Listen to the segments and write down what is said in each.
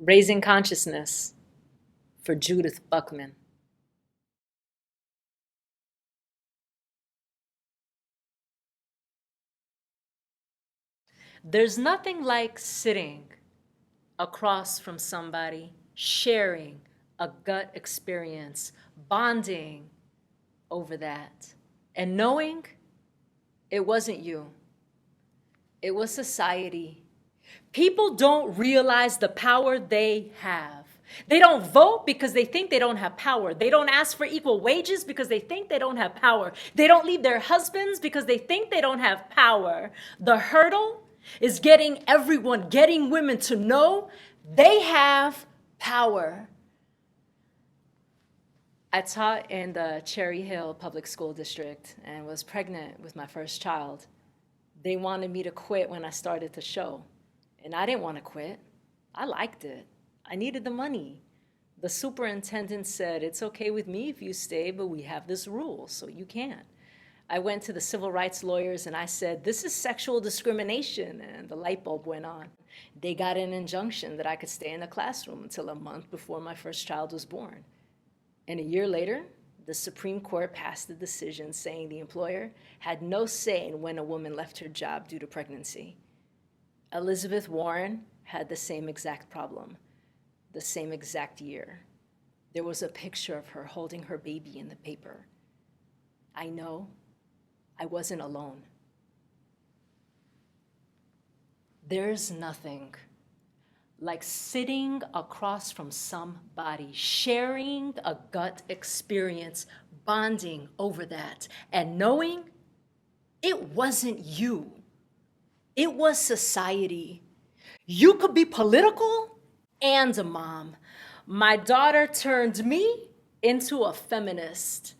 Raising Consciousness for Judith Buckman. There's nothing like sitting across from somebody, sharing a gut experience, bonding over that, and knowing it wasn't you, it was society. People don't realize the power they have. They don't vote because they think they don't have power. They don't ask for equal wages because they think they don't have power. They don't leave their husbands because they think they don't have power. The hurdle is getting women to know they have power. I taught in the Cherry Hill Public School District and was pregnant with my first child. They wanted me to quit when I started the show. And I didn't want to quit. I liked it. I needed the money. The superintendent said, it's okay with me if you stay, but we have this rule, so you can't. I went to the civil rights lawyers and I said, this is sexual discrimination, and the light bulb went on. They got an injunction that I could stay in the classroom until a month before my first child was born. And a year later, the Supreme Court passed a decision saying the employer had no say in when a woman left her job due to pregnancy. Elizabeth Warren had the same exact problem, the same exact year. There was a picture of her holding her baby in the paper. I know I wasn't alone. There's nothing like sitting across from somebody, sharing a gut experience, bonding over that, and knowing it wasn't you. It was society. You could be political and a mom. My daughter turned me into a feminist.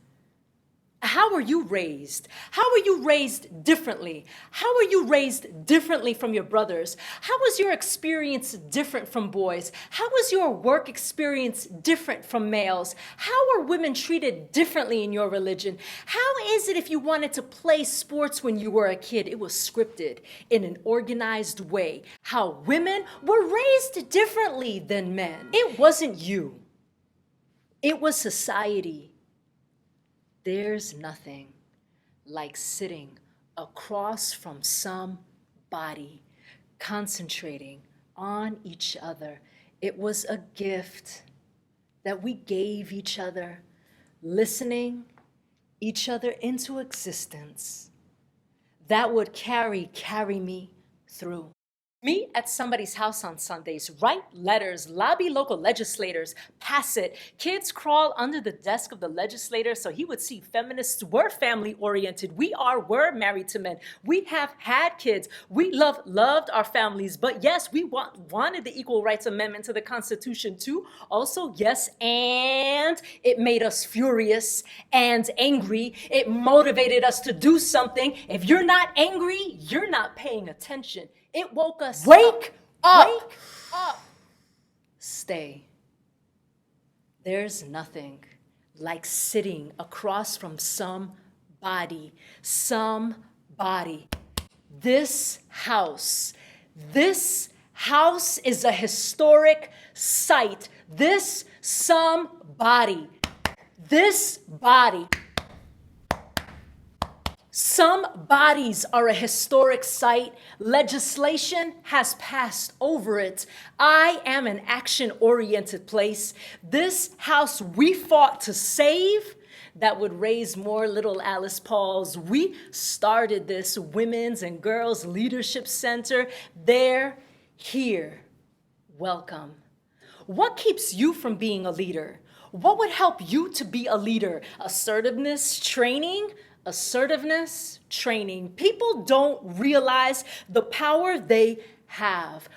How were you raised? How were you raised differently? How were you raised differently from your brothers? How was your experience different from boys? How was your work experience different from males? How were women treated differently in your religion? How is it if you wanted to play sports when you were a kid, it was scripted in an organized way? How women were raised differently than men. It wasn't you. It was society. There's nothing like sitting across from somebody, concentrating on each other. It was a gift that we gave each other, listening each other into existence. That would carry me through. Meet at somebody's house on Sundays, write letters, lobby local legislators, pass it. Kids crawl under the desk of the legislator so he would see feminists were family-oriented. We're married to men. We have had kids. We loved our families. But yes, we wanted the Equal Rights Amendment to the Constitution too. Also, yes, and it made us furious and angry. It motivated us to do something. If you're not angry, you're not paying attention. It woke us Wake up. Wake up. Stay. There's nothing like sitting across from somebody. This house is a historic site. This body. Some bodies are a historic site. Legislation has passed over it. I am an action-oriented place. This house we fought to save that would raise more little Alice Pauls. We started this Women's and Girls Leadership Center. They're here. Welcome. What keeps you from being a leader? What would help you to be a leader? Assertiveness training? People don't realize the power they have.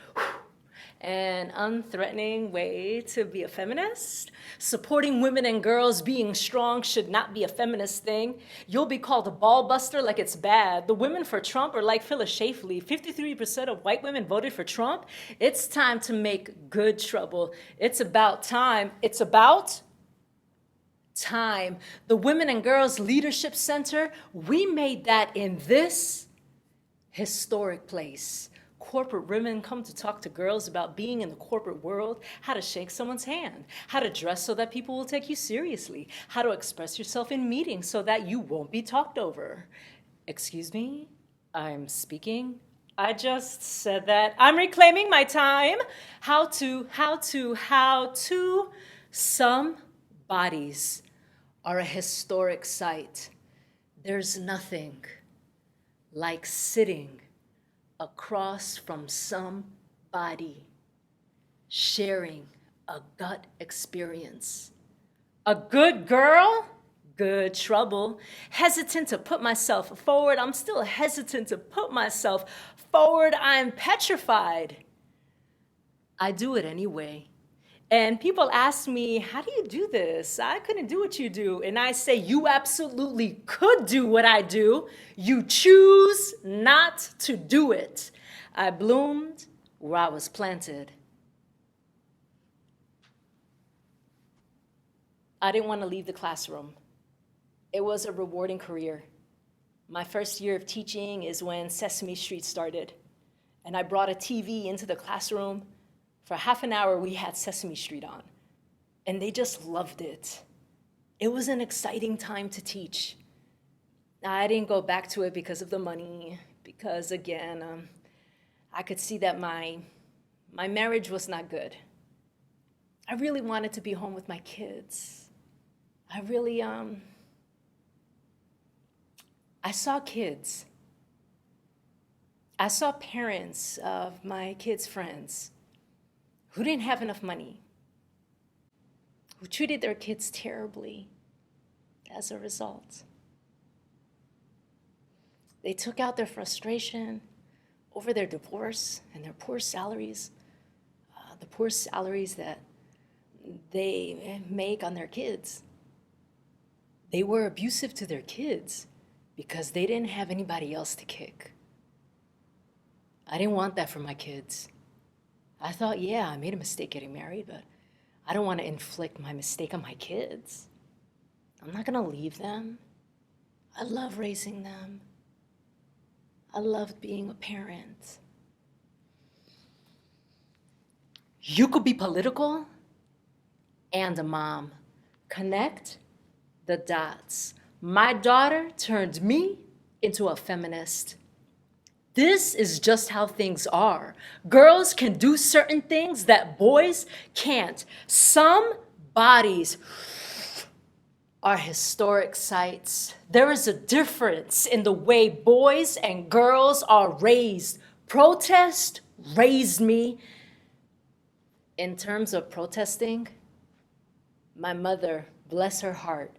An unthreatening way to be a feminist? Supporting women and girls being strong should not be a feminist thing. You'll be called a ball buster like it's bad. The women for Trump are like Phyllis Schlafly. 53% of white women voted for Trump. It's time to make good trouble. It's about time. The Women and Girls Leadership Center, we made that in this historic place. corporate women come to talk to girls about being in the corporate world, how to shake someone's hand, how to dress so that people will take you seriously, how to express yourself in meetings so that you won't be talked over. Excuse me, I'm speaking. I just said that. I'm reclaiming my time. How to. Some bodies are a historic sight. There's nothing like sitting across from somebody, sharing a gut experience. A good girl, good trouble. Hesitant to put myself forward. I'm still hesitant to put myself forward. I'm petrified. I do it anyway. And people ask me, how do you do this? I couldn't do what you do. And I say, you absolutely could do what I do. You choose not to do it. I bloomed where I was planted. I didn't want to leave the classroom. It was a rewarding career. My first year of teaching is when Sesame Street started. And I brought a TV into the classroom. For half an hour, we had Sesame Street on, and they just loved it. It was an exciting time to teach. I didn't go back to it because of the money, because again, I could see that my marriage was not good. I really wanted to be home with my kids. I saw kids. I saw parents of my kids' friends who didn't have enough money, who treated their kids terribly as a result. They took out their frustration over their divorce and their poor salaries, the poor salaries that they make on their kids. They were abusive to their kids because they didn't have anybody else to kick. I didn't want that for my kids. I thought, yeah, I made a mistake getting married, but I don't want to inflict my mistake on my kids. I'm not going to leave them. I love raising them. I loved being a parent. You could be political and a mom. Connect the dots. My daughter turned me into a feminist. This is just how things are. Girls can do certain things that boys can't. Some bodies are historic sights. There is a difference in the way boys and girls are raised. Protest raised me. In terms of protesting, my mother, bless her heart,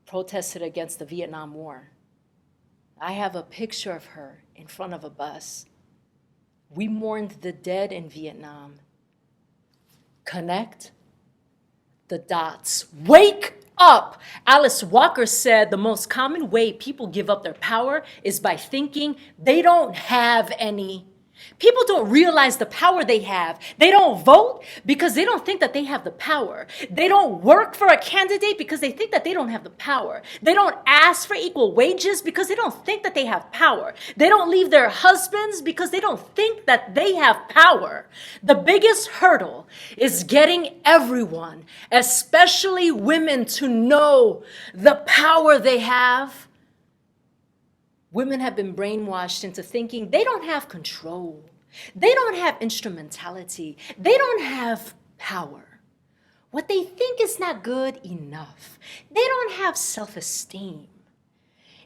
protested against the Vietnam War. I have a picture of her in front of a bus. We mourned the dead in Vietnam. Connect the dots. Wake up! Alice Walker said the most common way people give up their power is by thinking they don't have any. People don't realize the power they have. They don't vote because they don't think that they have the power. They don't work for a candidate because they think that they don't have the power. They don't ask for equal wages because they don't think that they have power. They don't leave their husbands because they don't think that they have power. The biggest hurdle is getting everyone, especially women, to know the power they have. Women have been brainwashed into thinking they don't have control. They don't have instrumentality. They don't have power. What they think is not good enough. They don't have self-esteem.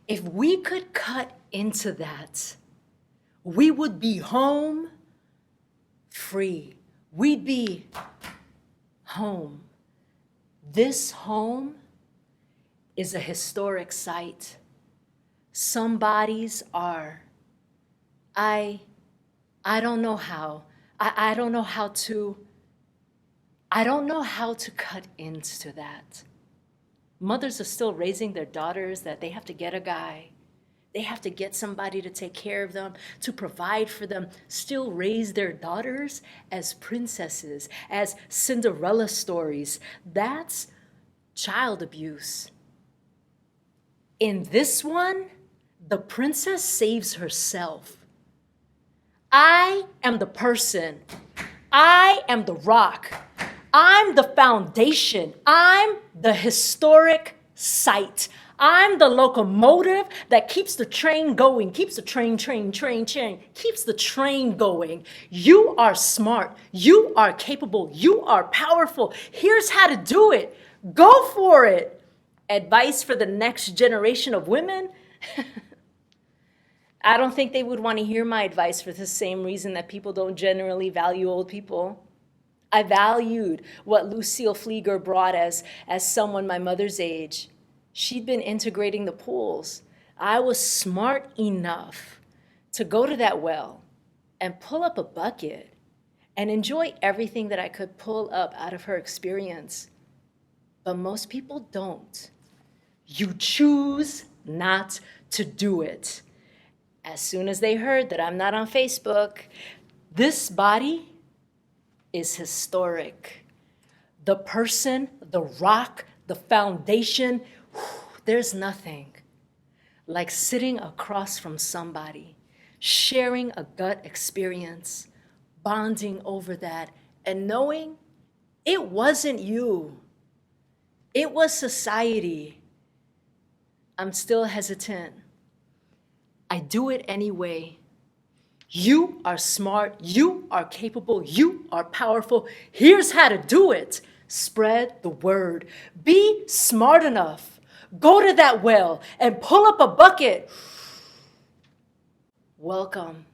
If we could cut into that, we would be home free. We'd be home. This home is a historic site. Some bodies are. I don't know how. I don't know how to cut into that. Mothers are still raising their daughters that they have to get a guy. They have to get somebody to take care of them, to provide for them, still raise their daughters as princesses, as Cinderella stories. That's child abuse. In this one, the princess saves herself. I am the person. I am the rock. I'm the foundation. I'm the historic site. I'm the locomotive that keeps the train going, keeps the train, keeps the train going. You are smart. You are capable. You are powerful. Here's how to do it. Go for it. Advice for the next generation of women? I don't think they would want to hear my advice for the same reason that people don't generally value old people. I valued what Lucille Flieger brought as someone my mother's age. She'd been integrating the pools. I was smart enough to go to that well and pull up a bucket and enjoy everything that I could pull up out of her experience. But most people don't. You choose not to do it. As soon as they heard that I'm not on Facebook, this body is historic. The person, the rock, the foundation, there's nothing like sitting across from somebody, sharing a gut experience, bonding over that, and knowing it wasn't you. It was society. I'm still hesitant. I do it anyway. You are smart, you are capable, you are powerful. Here's how to do it. Spread the word. Be smart enough. Go to that well and pull up a bucket. Welcome.